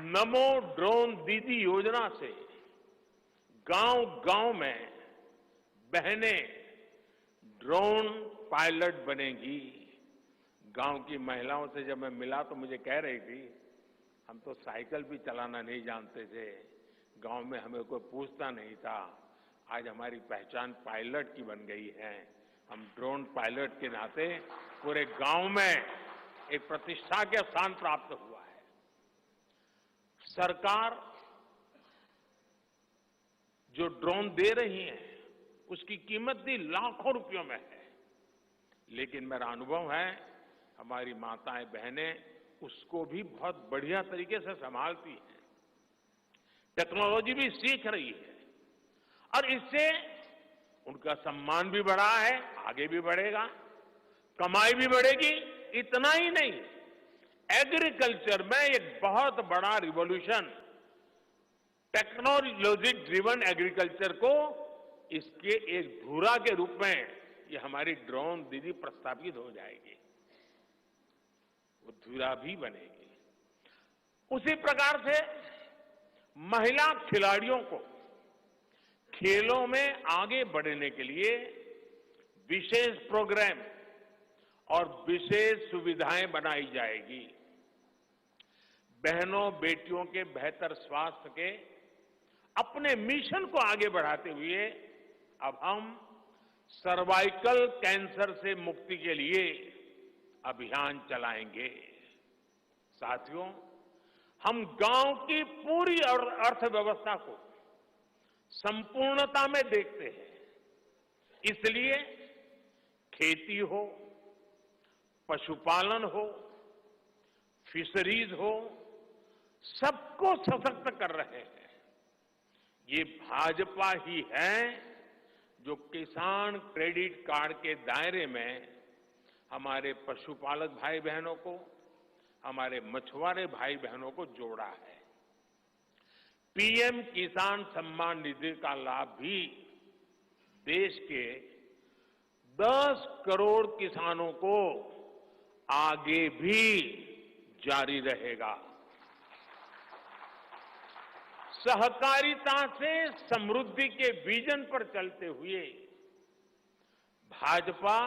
नमो drone दीदी योजना से गांव-गांव में बहनें ड्रोन पायलट बनेंगी। गांव की महिलाओं से जब मैं मिला तो मुझे कह रही थी, हम तो साइकिल भी चलाना नहीं जानते थे, गांव में हमें कोई पूछता नहीं था, आज हमारी पहचान पायलट की बन गई है। हम ड्रोन पायलट के नाते पूरे गांव में एक प्रतिष्ठा का स्थान प्राप्त हुआ है। सरकार जो ड्रोन दे रही है उसकी कीमत भी लाखों रुपयों में है, लेकिन मेरा अनुभव है हमारी माताएं बहनें उसको भी बहुत बढ़िया तरीके से संभालती हैं, टेक्नोलॉजी भी सीख रही है और इससे उनका सम्मान भी बढ़ा है, आगे भी बढ़ेगा, कमाई भी बढ़ेगी। इतना ही नहीं, एग्रीकल्चर में एक बहुत बड़ा रिवॉल्यूशन, टेक्नोलॉजी ड्रिवन एग्रीकल्चर को इसके एक धुरा के रूप में ये हमारी ड्रोन दीदी प्रस्थापित हो जाएगी, वो धुरा भी बनेगी। उसी प्रकार से महिला खिलाड़ियों को खेलों में आगे बढ़ने के लिए विशेष प्रोग्राम और विशेष सुविधाएं बनाई जाएगी। बहनों बेटियों के बेहतर स्वास्थ्य के अपने मिशन को आगे बढ़ाते हुए अब हम सर्वाइकल कैंसर से मुक्ति के लिए अभियान चलाएंगे। साथियों, हम गांव की पूरी अर्थव्यवस्था को संपूर्णता में देखते हैं, इसलिए खेती हो, पशुपालन हो, फिशरीज हो, सबको सशक्त कर रहे हैं। ये भाजपा ही है जो किसान क्रेडिट कार्ड के दायरे में हमारे पशुपालक भाई बहनों को, हमारे मछुआरे भाई बहनों को जोड़ा है। पीएम किसान सम्मान निधि का लाभ भी देश के 10 करोड़ किसानों को आगे भी जारी रहेगा। सहकारिता से समृद्धि के विजन पर चलते हुए भाजपा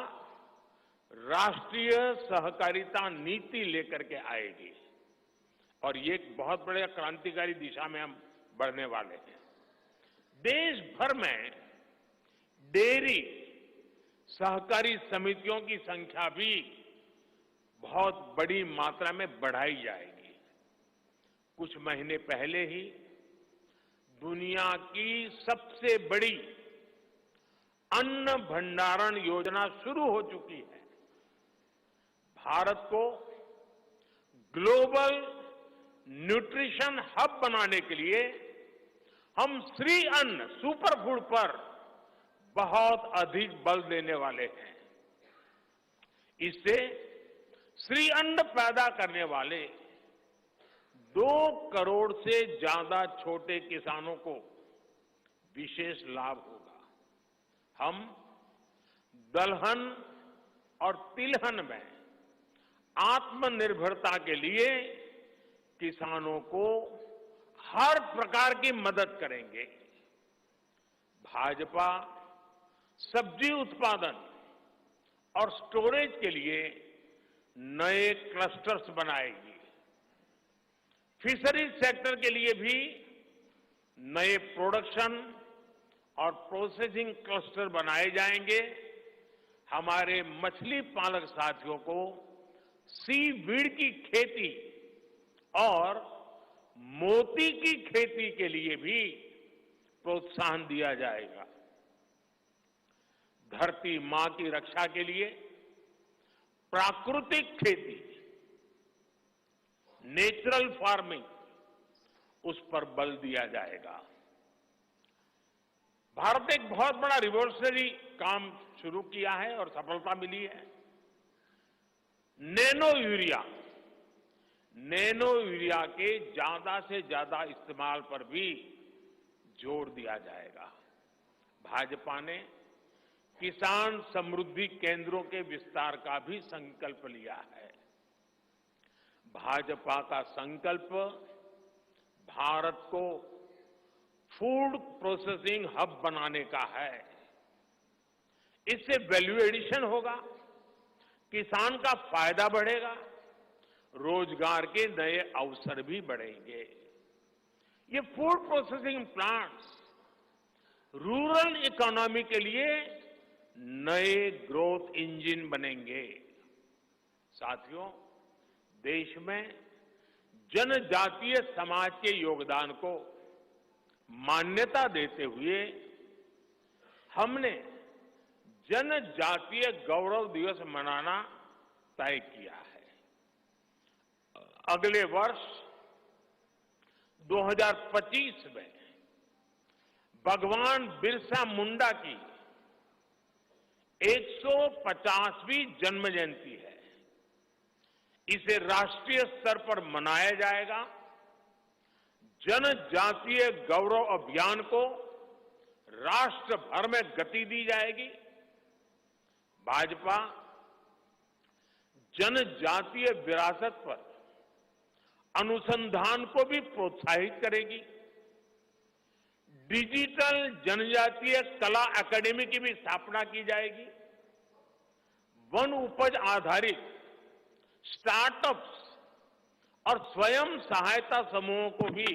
राष्ट्रीय सहकारिता नीति लेकर के आएगी और ये एक बहुत बड़े क्रांतिकारी दिशा में हम बढ़ने वाले हैं। देश भर में डेयरी सहकारी समितियों की संख्या भी बहुत बड़ी मात्रा में बढ़ाई जाएगी। कुछ महीने पहले ही दुनिया की सबसे बड़ी अन्न भंडारण योजना शुरू हो चुकी है। भारत को ग्लोबल न्यूट्रिशन हब बनाने के लिए हम श्री अन्न सुपर फूड पर बहुत अधिक बल देने वाले हैं। इससे श्री अन्न पैदा करने वाले 2 करोड़ से ज्यादा छोटे किसानों को विशेष लाभ होगा। हम दलहन और तिलहन में आत्मनिर्भरता के लिए किसानों को हर प्रकार की मदद करेंगे। भाजपा सब्जी उत्पादन और स्टोरेज के लिए नए क्लस्टर्स बनाएगी। फिशरीज सेक्टर के लिए भी नए प्रोडक्शन और प्रोसेसिंग क्लस्टर बनाए जाएंगे। हमारे मछली पालक साथियों को सीवीड की खेती और मोती की खेती के लिए भी प्रोत्साहन दिया जाएगा। धरती मां की रक्षा के लिए प्राकृतिक खेती, नेचुरल फार्मिंग, उस पर बल दिया जाएगा। भारत ने एक बहुत बड़ा रिवॉल्यूशनरी काम शुरू किया है और सफलता मिली है। नैनो यूरिया के ज्यादा से ज्यादा इस्तेमाल पर भी जोर दिया जाएगा। भाजपा ने किसान समृद्धि केंद्रों के विस्तार का भी संकल्प लिया है। भाजपा का संकल्प भारत को फूड प्रोसेसिंग हब बनाने का है। इससे वैल्यू एडिशन होगा, किसान का फायदा बढ़ेगा, रोजगार के नए अवसर भी बढ़ेंगे। ये food processing plants rural economy के लिए नए ग्रोथ इंजन बनेंगे। साथियों, देश में जनजातीय समाज के योगदान को मान्यता देते हुए हमने जनजातीय गौरव दिवस मनाना तय किया है। अगले वर्ष 2025 में भगवान बिरसा मुंडा की 150वीं जन्म जयंती है। इसे राष्ट्रीय स्तर पर मनाया जाएगा। जनजातीय गौरव अभियान को राष्ट्र भर में गति दी जाएगी। भाजपा जनजातीय विरासत पर अनुसंधान को भी प्रोत्साहित करेगी। डिजिटल जनजातीय कला अकादमी की भी स्थापना की जाएगी। वन उपज आधारित स्टार्टअप्स और स्वयं सहायता समूहों को भी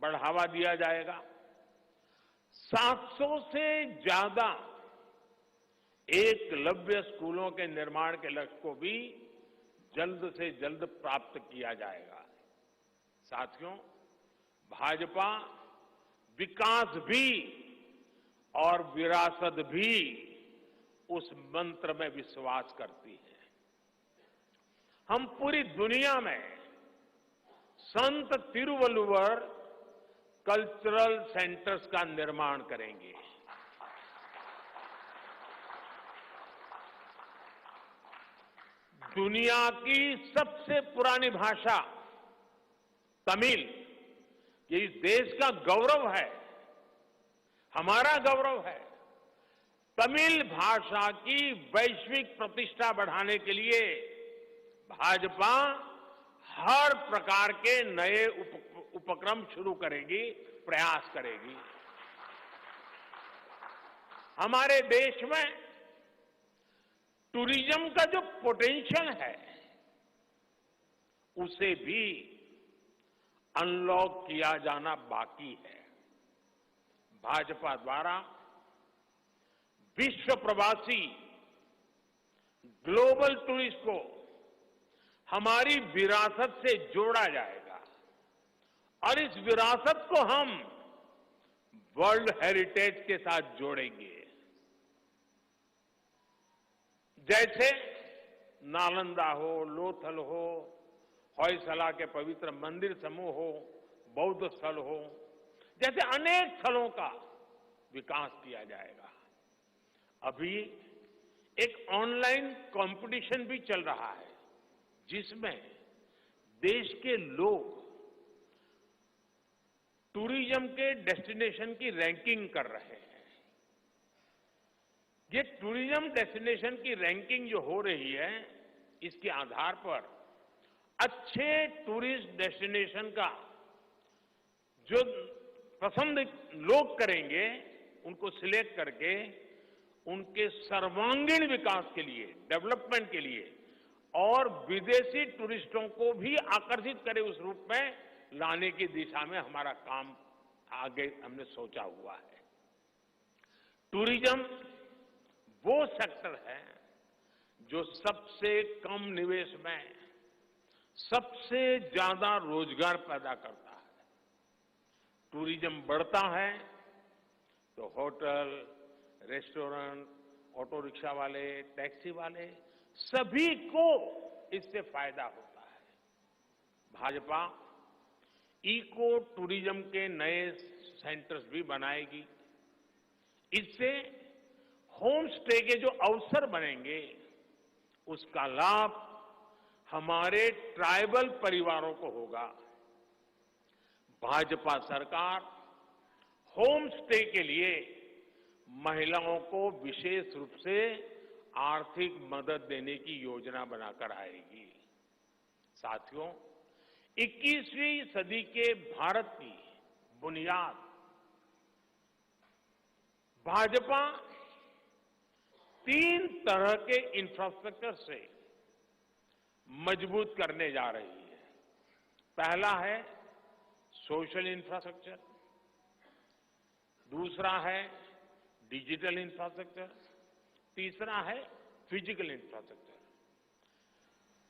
बढ़ावा दिया जाएगा। 700 से ज्यादा एकलव्य स्कूलों के निर्माण के लक्ष्य को भी जल्द से जल्द प्राप्त किया जाएगा। साथियों, भाजपा विकास भी और विरासत भी उस मंत्र में विश्वास करती है। हम पूरी दुनिया में संत तिरुवल्लुवर कल्चरल सेंटर्स का निर्माण करेंगे। दुनिया की सबसे पुरानी भाषा तमिल, ये इस देश का गौरव है, हमारा गौरव है। तमिल भाषा की वैश्विक प्रतिष्ठा बढ़ाने के लिए भाजपा हर प्रकार के नए उपक्रम शुरू करेगी, प्रयास करेगी। हमारे देश में टूरिज्म का जो पोटेंशियल है उसे भी अनलॉक किया जाना बाकी है। भाजपा द्वारा विश्व प्रवासी ग्लोबल टूरिस्ट को हमारी विरासत से जोड़ा जाएगा और इस विरासत को हम वर्ल्ड हेरिटेज के साथ जोड़ेंगे। जैसे नालंदा हो, लोथल हो, होयसला के पवित्र मंदिर समूह हो, बौद्ध स्थल हो, जैसे अनेक स्थलों का विकास किया जाएगा। अभी एक ऑनलाइन कंपटीशन भी चल रहा है जिसमें देश के लोग टूरिज्म के डेस्टिनेशन की रैंकिंग कर रहे हैं। ये टूरिज्म डेस्टिनेशन की रैंकिंग जो हो रही है, इसके आधार पर अच्छे टूरिस्ट डेस्टिनेशन का जो पसंद लोग करेंगे, उनको सिलेक्ट करके उनके सर्वांगीण विकास के लिए, डेवलपमेंट के लिए और विदेशी टूरिस्टों को भी आकर्षित करे उस रूप में लाने की दिशा में हमारा काम आगे हमने सोचा हुआ है। टूरिज्म वो सेक्टर है जो सबसे कम निवेश में सबसे ज्यादा रोजगार पैदा करता है। टूरिज्म बढ़ता है तो होटल, रेस्टोरेंट, ऑटो रिक्शा वाले, टैक्सी वाले सभी को इससे फायदा होता है। भाजपा इको टूरिज्म के नए सेंटर्स भी बनाएगी। इससे होम स्टे के जो अवसर बनेंगे उसका लाभ हमारे ट्राइबल परिवारों को होगा। भाजपा सरकार होम स्टे के लिए महिलाओं को विशेष रूप से आर्थिक मदद देने की योजना बनाकर आएगी। साथियों, 21वीं सदी के भारत की बुनियाद भाजपा 3 तरह के इंफ्रास्ट्रक्चर से मजबूत करने जा रही है। पहला है सोशल इंफ्रास्ट्रक्चर, दूसरा है डिजिटल इंफ्रास्ट्रक्चर, तीसरा है फिजिकल इंफ्रास्ट्रक्चर।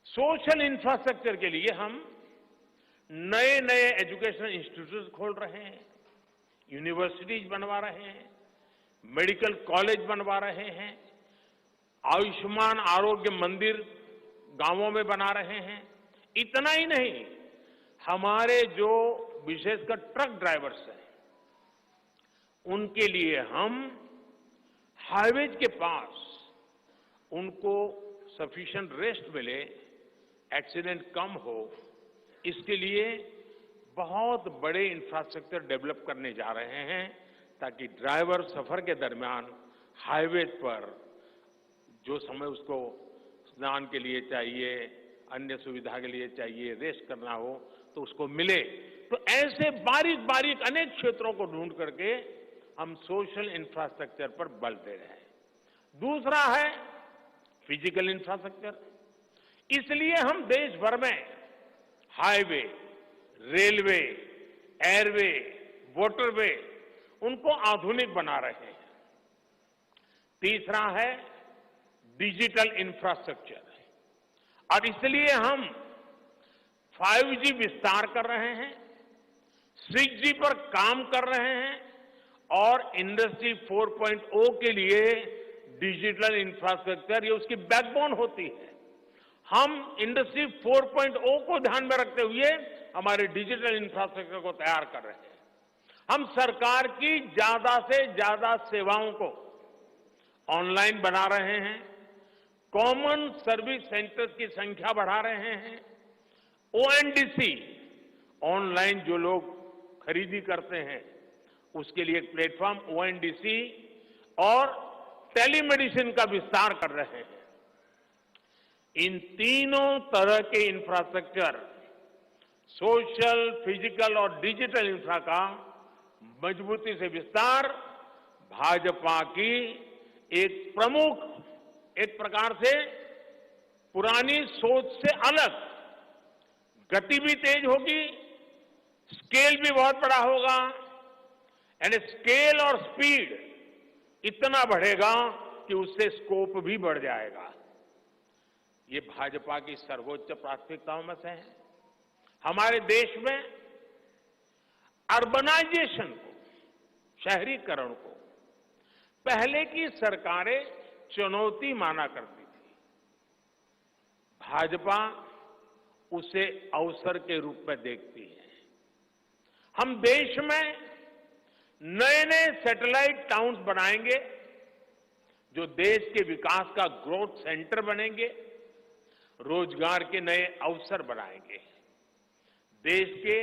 सोशल इंफ्रास्ट्रक्चर के लिए हम नए नए एजुकेशनल इंस्टीट्यूट खोल रहे हैं, यूनिवर्सिटीज बनवा रहे हैं, मेडिकल कॉलेज बनवा रहे हैं, आयुष्मान आरोग्य मंदिर गांवों में बना रहे हैं। इतना ही नहीं, हमारे जो विशेषकर ट्रक ड्राइवर्स हैं उनके लिए हम हाईवेज के पास उनको सफिशिएंट रेस्ट मिले, एक्सीडेंट कम हो, इसके लिए बहुत बड़े इंफ्रास्ट्रक्चर डेवलप करने जा रहे हैं ताकि ड्राइवर सफर के दरमियान हाईवे पर जो समय उसको स्नान के लिए चाहिए, अन्य सुविधा के लिए चाहिए, रेस्ट करना हो तो उसको मिले। तो ऐसे बारीक बारीक अनेक क्षेत्रों को ढूंढ करके हम सोशल इंफ्रास्ट्रक्चर पर बल दे रहे हैं। दूसरा है फिजिकल इंफ्रास्ट्रक्चर। इसलिए हम देश भर में हाईवे, रेलवे, एयरवे, वाटरवे उनको आधुनिक बना रहे हैं। तीसरा है डिजिटल इंफ्रास्ट्रक्चर और इसलिए हम 5G विस्तार कर रहे हैं, 6G पर काम कर रहे हैं और इंडस्ट्री 4.0 के लिए डिजिटल इंफ्रास्ट्रक्चर ये उसकी बैकबोन होती है। हम इंडस्ट्री 4.0 को ध्यान में रखते हुए हमारे डिजिटल इंफ्रास्ट्रक्चर को तैयार कर रहे हैं। हम सरकार की ज्यादा से ज्यादा सेवाओं को ऑनलाइन बना रहे हैं, कॉमन सर्विस सेंटर्स की संख्या बढ़ा रहे हैं, ONDC ऑनलाइन जो लोग खरीदी करते हैं उसके लिए एक प्लेटफॉर्म ONDC और टेलीमेडिसिन का विस्तार कर रहे हैं। इन तीनों तरह के इंफ्रास्ट्रक्चर, सोशल, फिजिकल और डिजिटल इंफ्रा का मजबूती से विस्तार भाजपा की एक प्रमुख, एक प्रकार से पुरानी सोच से अलग, गति भी तेज होगी, स्केल भी बहुत बड़ा होगा, यानी स्केल और स्पीड इतना बढ़ेगा कि उससे स्कोप भी बढ़ जाएगा। ये भाजपा की सर्वोच्च प्राथमिकताओं में से है। हमारे देश में अर्बनाइजेशन को, शहरीकरण को पहले की सरकारें चुनौती माना करती थी। भाजपा उसे अवसर के रूप में देखती है। हम देश में नए नए सैटेलाइट टाउन्स बनाएंगे जो देश के विकास का ग्रोथ सेंटर बनेंगे, रोजगार के नए अवसर बनाएंगे। देश के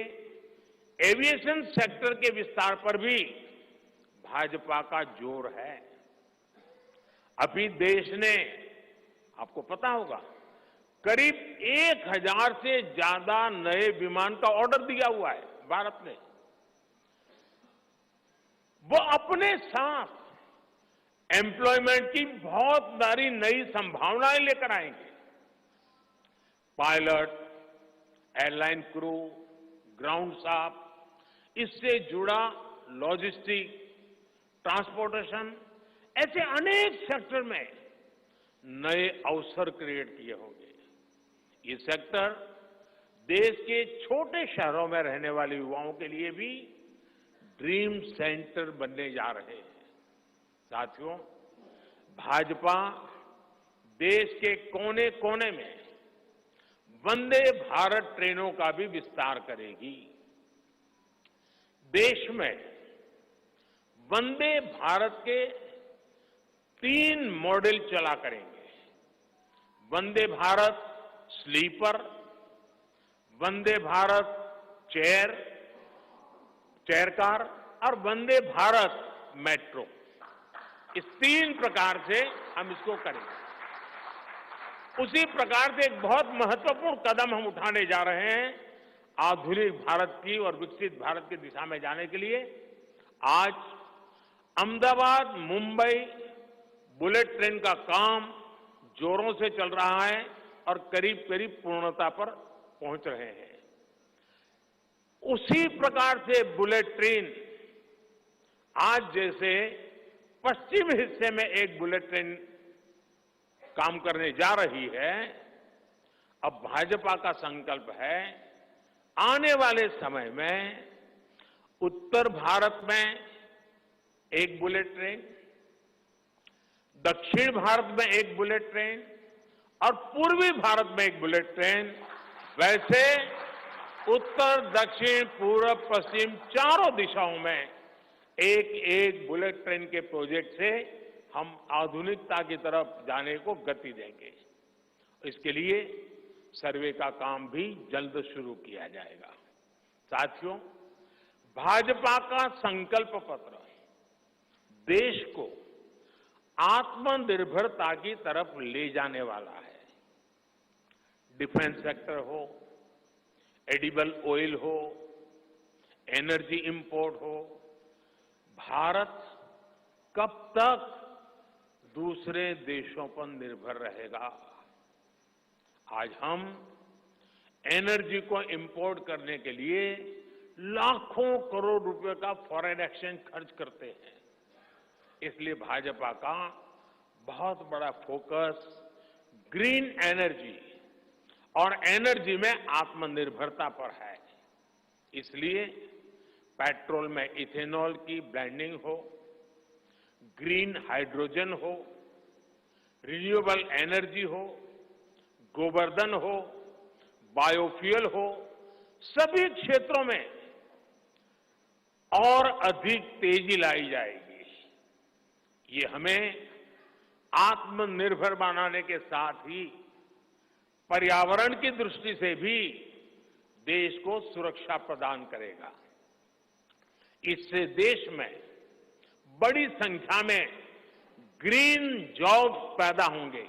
एविएशन सेक्टर के विस्तार पर भी भाजपा का जोर है। अभी देश ने, आपको पता होगा, करीब 1000 से ज्यादा नए विमान का ऑर्डर दिया हुआ है भारत ने। वो अपने साथ एम्प्लॉयमेंट की बहुत सारी नई संभावनाएं लेकर आएंगे। Pilot, airline crew, ground staff, इससे जुड़ा लॉजिस्टिक, ट्रांसपोर्टेशन, ऐसे अनेक सेक्टर में नए अवसर क्रिएट किए होंगे। ये सेक्टर देश के छोटे शहरों में रहने वाले युवाओं के लिए भी ड्रीम सेंटर बनने जा रहे हैं। साथियों, भाजपा देश के कोने कोने में वंदे भारत ट्रेनों का भी विस्तार करेगी। देश में वंदे भारत के 3 मॉडल चला करेंगे। Vande Bharat sleeper, Vande Bharat chair car और वंदे भारत मेट्रो। इस 3 प्रकार से हम इसको करेंगे। उसी प्रकार से एक बहुत महत्वपूर्ण कदम हम उठाने जा रहे हैं। आधुनिक भारत की और विकसित भारत की दिशा में जाने के लिए आज अहमदाबाद मुंबई बुलेट ट्रेन का काम जोरों से चल रहा है और करीब करीब पूर्णता पर पहुंच रहे हैं। उसी प्रकार से बुलेट ट्रेन आज जैसे पश्चिम हिस्से में एक बुलेट ट्रेन काम करने जा रही है, अब भाजपा का संकल्प है आने वाले समय में उत्तर भारत में एक बुलेट ट्रेन, दक्षिण भारत में एक बुलेट ट्रेन और पूर्वी भारत में एक बुलेट ट्रेन, वैसे उत्तर दक्षिण पूर्व पश्चिम चारों दिशाओं में एक एक बुलेट ट्रेन के प्रोजेक्ट से हम आधुनिकता की तरफ जाने को गति देंगे। इसके लिए सर्वे का काम भी जल्द शुरू किया जाएगा। साथियों, भाजपा का संकल्प पत्र देश को आत्मनिर्भरता की तरफ ले जाने वाला है। डिफेंस सेक्टर हो, एडिबल ऑयल हो, एनर्जी इंपोर्ट हो, भारत कब तक दूसरे देशों पर निर्भर रहेगा? आज हम एनर्जी को इंपोर्ट करने के लिए लाखों करोड़ रुपए का फॉरेन एक्सचेंज खर्च करते हैं। इसलिए भाजपा का बहुत बड़ा फोकस ग्रीन एनर्जी और एनर्जी में आत्मनिर्भरता पर है। इसलिए पेट्रोल में इथेनॉल की ब्लेंडिंग हो, ग्रीन हाइड्रोजन हो, रिन्यूएबल एनर्जी हो, गोवर्धन हो, बायोफ्यूल हो, सभी क्षेत्रों में और अधिक तेजी लाई जाएगी। ये हमें आत्मनिर्भर बनाने के साथ ही पर्यावरण की दृष्टि से भी देश को सुरक्षा प्रदान करेगा। इससे देश में बड़ी संख्या में ग्रीन जॉब्स पैदा होंगे,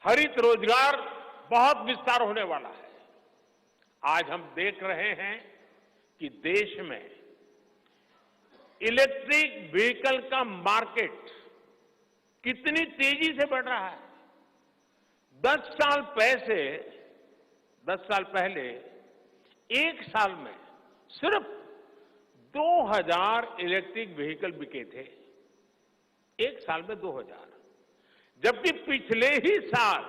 हरित रोजगार बहुत विस्तार होने वाला है। आज हम देख रहे हैं कि देश में इलेक्ट्रिक व्हीकल का मार्केट कितनी तेजी से बढ़ रहा है। 10 साल पहले एक साल में सिर्फ 2000 इलेक्ट्रिक व्हीकल बिके थे। एक साल में 2000, जबकि पिछले ही साल